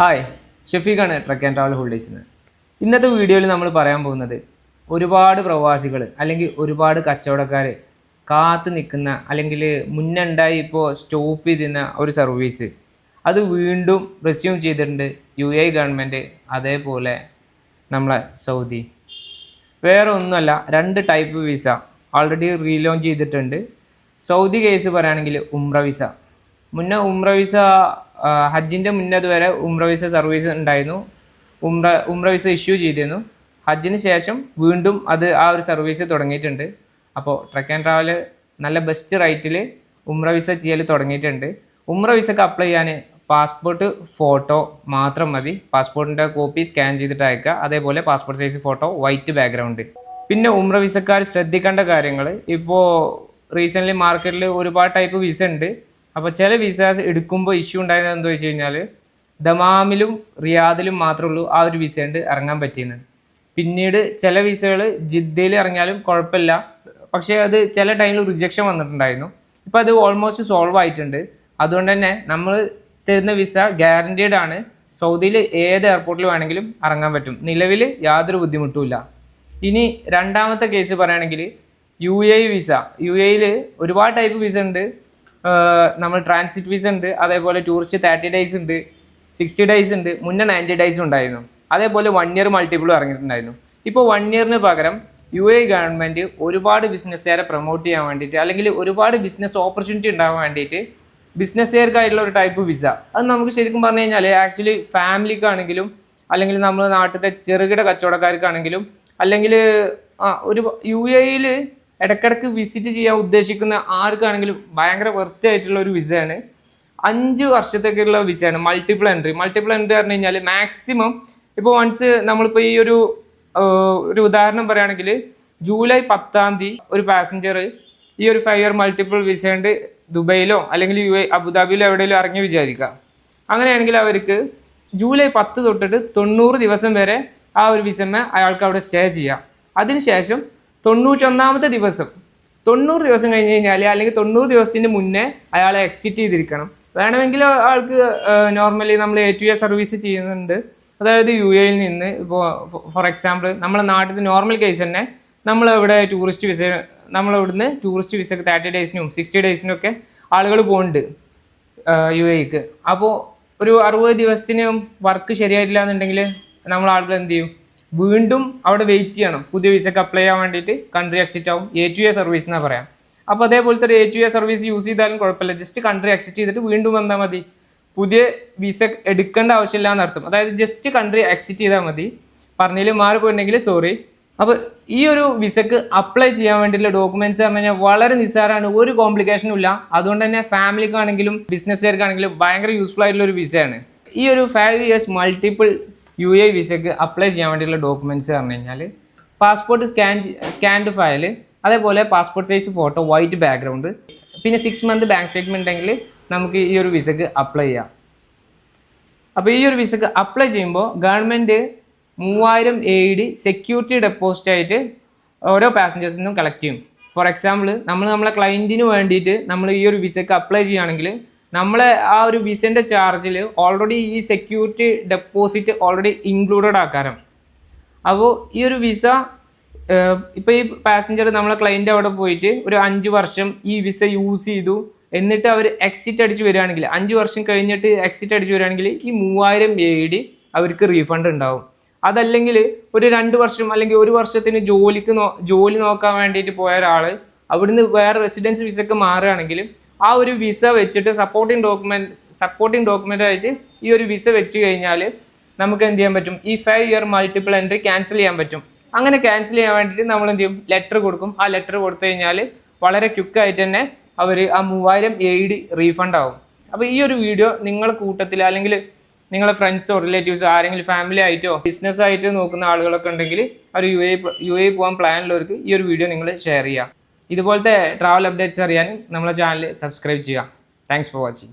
Hi, ഷഫീഖാണ് truck and travel ഹോളിഡേയ്സിൽ നിന്ന്. ഇന്നത്തെ വീഡിയോയിൽ നമ്മൾ പറയാൻ പോകുന്നത് ഒരുപാട് പ്രവാസികൾ അല്ലെങ്കിൽ ഒരുപാട് കച്ചവടക്കാർ കാത്തു നിൽക്കുന്ന അല്ലെങ്കിൽ മുന്നുണ്ടായി ഇപ്പോൾ സ്റ്റോപ്പ് ചെയ്തിരുന്ന ഒരു സർവീസ് അത് വീണ്ടും റെസ്യൂം ചെയ്തിട്ടുണ്ട് UAE ഗവൺമെൻറ്, അതേപോലെ നമ്മളെ സൗദി. വേറെ ഒന്നുമല്ല, 2 ടൈപ്പ് വിസ ഓൾറെഡി റീലോഞ്ച് ചെയ്തിട്ടുണ്ട്. സൗദി കേസ് പറയുകയാണെങ്കിൽ ഉംറ വിസ. മുന്നേ ഉംറ വിസ ഹജ്ജിൻ്റെ മുന്നത് വരെ ഉംറ വിസ സർവീസ് ഉണ്ടായിരുന്നു. ഉംറ വിസ ഇഷ്യൂ ചെയ്തിരുന്നു. ഹജ്ജിന് ശേഷം വീണ്ടും ആ ഒരു സർവീസ് തുടങ്ങിയിട്ടുണ്ട്. അപ്പോൾ ട്രക്ക് ആൻഡ് ട്രാവൽ നല്ല ബെസ്റ്റ് റേറ്റിൽ ഉംറ വിസ ചെയ്യൽ തുടങ്ങിയിട്ടുണ്ട്. ഉംറ വിസക്ക് അപ്ലൈ ചെയ്യാൻ പാസ്പോർട്ട് ഫോട്ടോ മാത്രം മതി. പാസ്പോർട്ടിൻ്റെ കോപ്പി സ്കാൻ ചെയ്തിട്ട് അയക്കുക. അതേപോലെ passport size photo, white background. പിന്നെ ഉംറ വിസക്കാർ ശ്രദ്ധിക്കേണ്ട കാര്യങ്ങൾ, ഇപ്പോൾ റീസെൻ്റ്ലി മാർക്കറ്റിൽ ഒരുപാട് ടൈപ്പ് വിസ ഉണ്ട്. അപ്പോൾ ചില വിസാസ് എടുക്കുമ്പോൾ ഇഷ്യൂ ഉണ്ടായത് എന്താ വെച്ച് കഴിഞ്ഞാൽ ദമാമിലും റിയാദിലും മാത്രമേ ഉള്ളൂ ആ ഒരു വിസ ഉണ്ട് ഇറങ്ങാൻ പറ്റിയെന്ന്. പിന്നീട് ചില വിസകൾ ജിദ്ദയിൽ ഇറങ്ങിയാലും കുഴപ്പമില്ല, പക്ഷേ അത് ചില ടൈമിൽ റിജക്ഷൻ വന്നിട്ടുണ്ടായിരുന്നു. ഇപ്പോൾ അത് ഓൾമോസ്റ്റ് സോൾവ് ആയിട്ടുണ്ട്. അതുകൊണ്ട് തന്നെ നമ്മൾ തരുന്ന വിസ ഗ്യാരൻറ്റീഡ് ആണ്. സൗദിയിൽ ഏത് എയർപോർട്ടിൽ വേണമെങ്കിലും ഇറങ്ങാൻ പറ്റും. നിലവിൽ യാതൊരു ബുദ്ധിമുട്ടുമില്ല. ഇനി രണ്ടാമത്തെ കേസ് പറയുകയാണെങ്കിൽ UAE വിസ. UAEയിൽ ഒരുപാട് ടൈപ്പ് വിസ ഉണ്ട്. നമ്മൾ ട്രാൻസിറ്റ് വിസ ഉണ്ട്, അതേപോലെ ടൂറിസ്റ്റ് 30 ഡേയ്സ് ഉണ്ട്, 60 ഡേയ്സ് ഉണ്ട്, മുന്നേ 90 ഡേയ്സ് ഉണ്ടായിരുന്നു. അതേപോലെ 1 ഇയർ മൾട്ടിപ്പിളും ഇറങ്ങിയിട്ടുണ്ടായിരുന്നു. ഇപ്പോൾ 1 ഇയറിന് പകരം UAE ഗവൺമെൻറ് ഒരുപാട് ബിസിനസ്സുകാരെ പ്രൊമോട്ട് ചെയ്യാൻ വേണ്ടിയിട്ട് അല്ലെങ്കിൽ ഒരുപാട് ബിസിനസ് ഓപ്പർച്യൂണിറ്റി ഉണ്ടാകാൻ വേണ്ടിയിട്ട് ബിസിനസ്സുകാർക്കായിട്ടുള്ള ഒരു ടൈപ്പ് വിസ, അത് നമുക്ക് ശരിക്കും പറഞ്ഞു കഴിഞ്ഞാൽ ആക്ച്വലി ഫാമിലിക്കാണെങ്കിലും അല്ലെങ്കിൽ നമ്മൾ നാട്ടിലത്തെ ചെറുകിട കച്ചവടക്കാർക്കാണെങ്കിലും അല്ലെങ്കിൽ ഒരു UAEയിൽ ഇടയ്ക്കിടയ്ക്ക് വിസിറ്റ് ചെയ്യാൻ ഉദ്ദേശിക്കുന്ന ആർക്കാണെങ്കിലും ഭയങ്കര വൃത്തിയായിട്ടുള്ള ഒരു വിസയാണ്. 5 വർഷത്തേക്കുള്ള വിസയാണ്. മൾട്ടിപ്പിൾ എൻട്രി പറഞ്ഞു കഴിഞ്ഞാൽ മാക്സിമം ഇപ്പോൾ വൺസ് നമ്മളിപ്പോൾ ഈ ഒരു ഉദാഹരണം പറയുകയാണെങ്കിൽ ജൂലൈ 10 ഒരു പാസഞ്ചർ ഈ ഒരു 5 ഇയർ മൾട്ടിപ്പിൾ വിസ ഉണ്ട് ദുബൈയിലോ അല്ലെങ്കിൽ അബുദാബിയിലോ എവിടെയെങ്കിലും ഇറങ്ങി വിചാരിക്കുക. അങ്ങനെയാണെങ്കിൽ അവർക്ക് ജൂലൈ 10 തൊട്ടിട്ട് 90 ദിവസം വരെ ആ ഒരു വിസമേ അയാൾക്ക് അവിടെ സ്റ്റേ ചെയ്യാം. അതിനുശേഷം 91ാമത്തെ ദിവസം 90 ദിവസം കഴിഞ്ഞ് കഴിഞ്ഞാൽ അല്ലെങ്കിൽ 90 ദിവസത്തിന് മുന്നേ അയാളെ എക്സിറ്റ് ചെയ്തിരിക്കണം. വേണമെങ്കിൽ ആൾക്ക് നോർമലി നമ്മൾ A2A സർവീസ് ചെയ്യുന്നുണ്ട്. അതായത് UAEയിൽ നിന്ന് ഇപ്പോൾ ഫോർ എക്സാമ്പിൾ നമ്മുടെ നാട്ടിൽ നോർമൽ കേസ് തന്നെ നമ്മളിവിടെ ടൂറിസ്റ്റ് വിസ നമ്മളിവിടുന്ന് ടൂറിസ്റ്റ് വിസക്ക് 30 ഡേയ്സിനും 60 ഡേയ്സിനും ഒക്കെ ആളുകൾ പോകുന്നുണ്ട് UAEക്ക്. അപ്പോൾ ഒരു 60 ദിവസത്തിന് വർക്ക് ശരിയായിട്ടില്ല എന്നുണ്ടെങ്കിൽ നമ്മൾ ആളുകൾ എന്ത് ചെയ്യും, വീണ്ടും അവിടെ വെയിറ്റ് ചെയ്യണം. പുതിയ വിസക്ക് അപ്ലൈ ചെയ്യാൻ വേണ്ടിയിട്ട് കൺട്രി എക്സിറ്റ് ആവും. A2A സർവീസ് എന്നാ പറയാം. അപ്പോൾ അതേപോലത്തെ ഒരു A2A സർവീസ് യൂസ് ചെയ്താലും കുഴപ്പമില്ല. ജസ്റ്റ് കൺട്രി എക്സിറ്റ് ചെയ്തിട്ട് വീണ്ടും വന്നാൽ മതി. പുതിയ വിസ എടുക്കേണ്ട ആവശ്യമില്ല എന്നർത്ഥം. അതായത് ജസ്റ്റ് കൺട്രി എക്സിറ്റ് ചെയ്താൽ മതി. പറഞ്ഞതിൽ മാറിപ്പോയിട്ടുണ്ടെങ്കിൽ സോറി. അപ്പോൾ ഈ ഒരു വിസക്ക് അപ്ലൈ ചെയ്യാൻ വേണ്ടിയിട്ടുള്ള ഡോക്യുമെന്റ്സ് പറഞ്ഞു കഴിഞ്ഞാൽ വളരെ നിസ്സാരമാണ്, ഒരു കോംപ്ലിക്കേഷനും ഇല്ല. അതുകൊണ്ട് തന്നെ ഫാമിലിക്കാണെങ്കിലും ബിസിനസ്സുകാർക്കാണെങ്കിലും ഭയങ്കര യൂസ്ഫുൾ ആയിട്ടുള്ള ഒരു വിസയാണ്. ഈ ഒരു 5 ഇയേഴ്സ് മൾട്ടിപ്പിൾ UAE വിസക്ക് അപ്ലൈ ചെയ്യാൻ വേണ്ടിയുള്ള ഡോക്യുമെൻറ്റ്സ് പറഞ്ഞു കഴിഞ്ഞാൽ പാസ്പോർട്ട് സ്കാൻഡ് ഫയൽ, അതേപോലെ passport size photo, white background, പിന്നെ 6 മന്ത് ബാങ്ക് സ്റ്റേറ്റ്മെൻറ്റ് ഉണ്ടെങ്കിൽ നമുക്ക് ഈ ഒരു വിസക്ക് അപ്ലൈ ചെയ്യാം. അപ്പോൾ ഈ ഒരു വിസക്ക് അപ്ലൈ ചെയ്യുമ്പോൾ ഗവൺമെൻറ് 3000 AED സെക്യൂരിറ്റി ഡെപ്പോസിറ്റ് ആയിട്ട് ഓരോ പാസഞ്ചേഴ്സിൽ നിന്നും കളക്ട് ചെയ്യും. ഫോർ എക്സാമ്പിൾ നമ്മളെ ക്ലയൻറ്റിന് വേണ്ടിയിട്ട് നമ്മൾ ഈ ഒരു വിസക്ക് അപ്ലൈ ചെയ്യുകയാണെങ്കിൽ നമ്മളെ ആ ഒരു വിസൻ്റെ ചാർജിൽ ഓൾറെഡി ഈ സെക്യൂരിറ്റി ഡെപ്പോസിറ്റ് ഓൾറെഡി ഇൻക്ലൂഡഡ് ആക്കാരം. അപ്പോൾ ഈ ഒരു വിസ ഇപ്പോൾ ഈ പാസഞ്ചർ നമ്മളെ ക്ലയൻറ്റ് അവിടെ പോയിട്ട് ഒരു 5 വർഷം ഈ വിസ യൂസ് ചെയ്തു, എന്നിട്ട് അവർ എക്സിറ്റ് അടിച്ച് വരികയാണെങ്കിൽ 5 വർഷം കഴിഞ്ഞിട്ട് എക്സിറ്റ് അടിച്ച് വരികയാണെങ്കിൽ ഈ 3000 AED അവർക്ക് റീഫണ്ട് ഉണ്ടാവും. അതല്ലെങ്കിൽ ഒരു 2 വർഷം അല്ലെങ്കിൽ 1 വർഷത്തിന് ജോലി നോക്കാൻ വേണ്ടിയിട്ട് പോയ ഒരാൾ അവിടുന്ന് വേറെ റെസിഡൻസ് വിസക്ക് മാറുകയാണെങ്കിൽ ആ ഒരു വിസ വെച്ചിട്ട് സപ്പോർട്ടിംഗ് ഡോക്യുമെൻ്റ് ആയിട്ട് ഈ ഒരു വിസ വെച്ച് കഴിഞ്ഞാൽ നമുക്ക് എന്ത് ചെയ്യാൻ പറ്റും, ഈ 5 ഇയർ മൾട്ടിപ്പിൾ എൻട്രി ക്യാൻസൽ ചെയ്യാൻ പറ്റും. അങ്ങനെ ക്യാൻസൽ ചെയ്യാൻ വേണ്ടിയിട്ട് നമ്മൾ എന്ത് ചെയ്യും, ലെറ്റർ കൊടുക്കും. ആ ലെറ്റർ കൊടുത്തു കഴിഞ്ഞാൽ വളരെ ക്വിക്കായിട്ട് തന്നെ അവർ ആ 3000 AED റീഫണ്ട് ആവും. അപ്പോൾ ഈ ഒരു വീഡിയോ നിങ്ങളുടെ കൂട്ടത്തിൽ അല്ലെങ്കിൽ നിങ്ങളുടെ ഫ്രണ്ട്സോ റിലേറ്റീവ്സോ ആരെങ്കിലും ഫാമിലി ആയിട്ടോ ബിസിനസ് ആയിട്ട് നോക്കുന്ന ആളുകളൊക്കെ ഉണ്ടെങ്കിൽ അവർ UAE പോകാൻ പ്ലാൻ ഉള്ളവർക്ക് ഈ ഒരു വീഡിയോ നിങ്ങൾ ഷെയർ ചെയ്യുക. ഇതുപോലത്തെ ട്രാവൽ അപ്ഡേറ്റ്സ് അറിയാൻ നമ്മളെ ചാനൽ സബ്സ്ക്രൈബ് ചെയ്യുക. Thanks for watching.